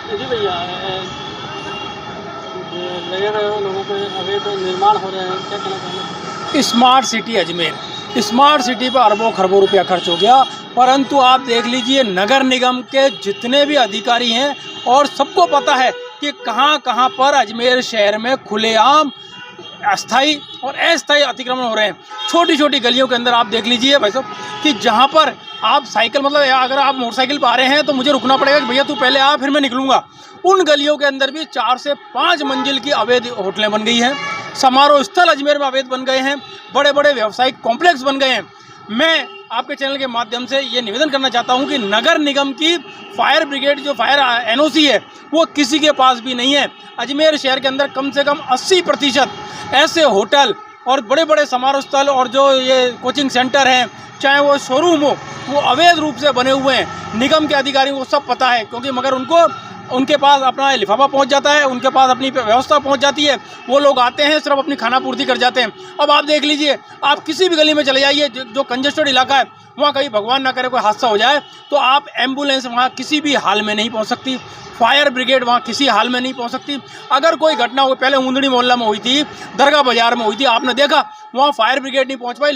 जी भैया, लगेगा लोगों पे अवैध निर्माण हो रहे हैं, क्या कहना चाहेंगे? Smart city Ajmer, smart city पर अरबों खरबों रुपया खर्च हो गया, परंतु आप देख लीजिए नगर निगम के जितने भी अधिकारी हैं और सबको पता है कि कहां कहां पर अजमेर शहर में खुलेआम अस्थाई और अस्थाई अतिक्रमण हो रहे हैं। छोटी छोटी गलियों के अंदर आप देख लीजिए भाई साहब कि जहां पर आप साइकिल मतलब अगर आप मोटरसाइकिल पर आ रहे हैं तो मुझे रुकना पड़ेगा कि भैया तू पहले आ फिर मैं निकलूंगा। उन गलियों के अंदर भी 4 से 5 मंजिल की अवैध होटलें बन गई हैं, समारोह स्थल अजमेर में अवैध बन गए हैं, बड़े बड़े व्यावसायिक कॉम्प्लेक्स बन गए हैं। मैं आपके चैनल के माध्यम से ये निवेदन करना चाहता हूं कि नगर निगम की फायर ब्रिगेड जो फायर एनओसी है वो किसी के पास भी नहीं है। अजमेर शहर के अंदर कम से कम 80% ऐसे होटल और बड़े बड़े समारोह स्थल और जो ये कोचिंग सेंटर हैं, चाहे वो शोरूम हो, वो अवैध रूप से बने हुए हैं। निगम के अधिकारियों को सब पता है, क्योंकि मगर उनके पास अपना लिफाफा पहुंच जाता है, उनके पास अपनी व्यवस्था पहुंच जाती है, वो लोग आते हैं सिर्फ अपनी खाना पूर्ति कर जाते हैं। अब आप देख लीजिए, आप किसी भी गली में चले जाइए जो कंजेस्टेड इलाका है, वहाँ कहीं भगवान ना करे कोई हादसा हो जाए तो आप एम्बुलेंस वहाँ किसी भी हाल में नहीं पहुँच सकती, फायर ब्रिगेड वहाँ किसी हाल में नहीं पहुँच सकती। अगर कोई घटना हो, पहले ऊंदड़ी मोहल्ला में हुई थी, दरगाह बाजार में हुई थी, आपने देखा वहाँ फायर ब्रिगेड नहीं पहुँच पाई।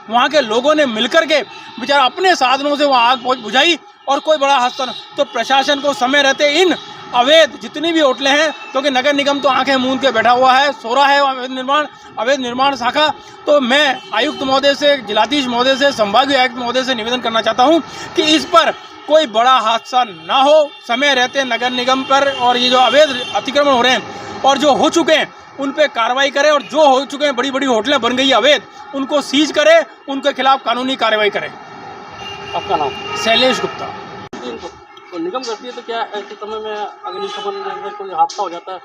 वहाँ के लोगों ने मिलकर के बेचारा अपने साधनों से वहाँ आग बुझाई और कोई बड़ा हादसा न। तो प्रशासन को समय रहते इन अवैध जितनी भी होटलें हैं, क्योंकि नगर निगम तो आंखें मूंद के बैठा हुआ है, सो रहा है अवैध निर्माण शाखा। तो मैं आयुक्त महोदय से, जिलाधीश महोदय से, संभागीय आयुक्त महोदय से निवेदन करना चाहता हूं कि इस पर कोई बड़ा हादसा ना हो, समय रहते नगर निगम पर और ये जो अवैध अतिक्रमण हो रहे हैं और जो हो चुके हैं उन पर कार्रवाई करें, और जो हो चुके हैं बड़ी बड़ी होटलें बन गई अवैध, उनको सीज करें, उनके खिलाफ कानूनी कार्रवाई करें। आपका नाम? शैलेश गुप्ता। तो निगम करती है तो क्या ऐसे समय में अग्निशमन में कोई हादसा हो जाता है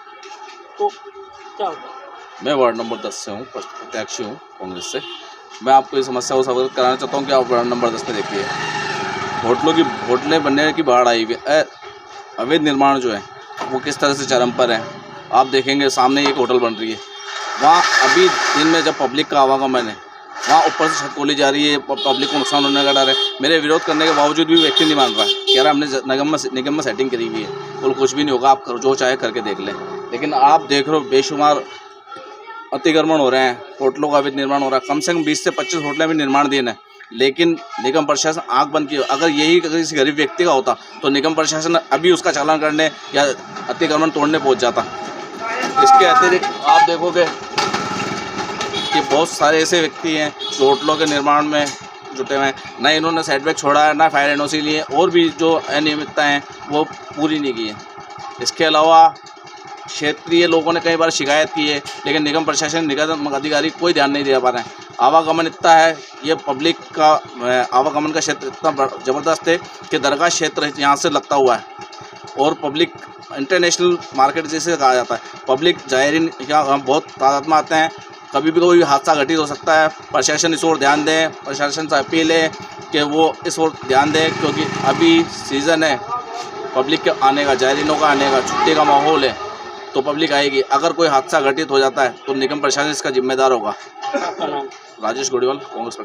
तो क्या होता है? मैं वार्ड नंबर 10 से हूँ, प्रत्याशी हूँ कांग्रेस से। मैं आपको इस समस्या को अवगत कराना चाहता हूँ कि आप वार्ड नंबर 10 में देखिए, होटलें बनने की बाढ़ आई हुई है। अवैध निर्माण जो है वो किस तरह से चरम पर है। आप देखेंगे सामने एक होटल बन रही है, वहाँ अभी दिन में जब पब्लिक का आवागमन है, वहाँ ऊपर से छत खोली जा रही है, पब्लिक को नुकसान होने का डर है। मेरे विरोध करने के बावजूद भी व्यक्ति नहीं मान रहा है, कह रहा हमने निगम में सेटिंग करी हुई है, तो कुछ भी नहीं होगा, आप जो चाहे करके देख लें। लेकिन आप देख रहे हो बेशुमार अतिक्रमण हो रहे हैं, होटलों का अवैध निर्माण हो रहा है। कम से कम 20 से 25 होटलें भी निर्माणाधीन है, लेकिन निगम प्रशासन आंख बंद की। अगर यही किसी गरीब व्यक्ति का होता तो निगम प्रशासन अभी उसका चालान करने या अतिक्रमण तोड़ने पहुँच जाता। इसके अतिरिक्त आप देखोगे कि बहुत सारे ऐसे व्यक्ति हैं जो होटलों के निर्माण में जुटे हुए हैं, ना इन्होंने सेटबैक छोड़ा है, ना फायर एनओसी लिए, और भी जो अनियमितताएँ हैं वो पूरी नहीं की है। इसके अलावा क्षेत्रीय लोगों ने कई बार शिकायत की है, लेकिन निगम प्रशासन, निगम अधिकारी कोई ध्यान नहीं दे पा रहे हैं। आवागमन इतना है, ये पब्लिक का आवागमन का क्षेत्र इतना ज़बरदस्त है कि दरगाह क्षेत्र यहाँ से लगता हुआ है, और पब्लिक इंटरनेशनल मार्केट जैसे कहा जाता है। पब्लिक ज़ायरीन यहाँ बहुत तादाद में आते हैं, कभी भी कोई हादसा घटित हो सकता है। प्रशासन इस ओर ध्यान दें, प्रशासन से अपील है कि वो इस ओर ध्यान दें, क्योंकि अभी सीज़न है पब्लिक के आने का, ज़ायरीनों का आने का, छुट्टी का माहौल है, तो पब्लिक आएगी। अगर कोई हादसा घटित हो जाता है तो निगम प्रशासन इसका जिम्मेदार होगा। आपका नाम? राजेश गोड़ीवाल, कांग्रेस।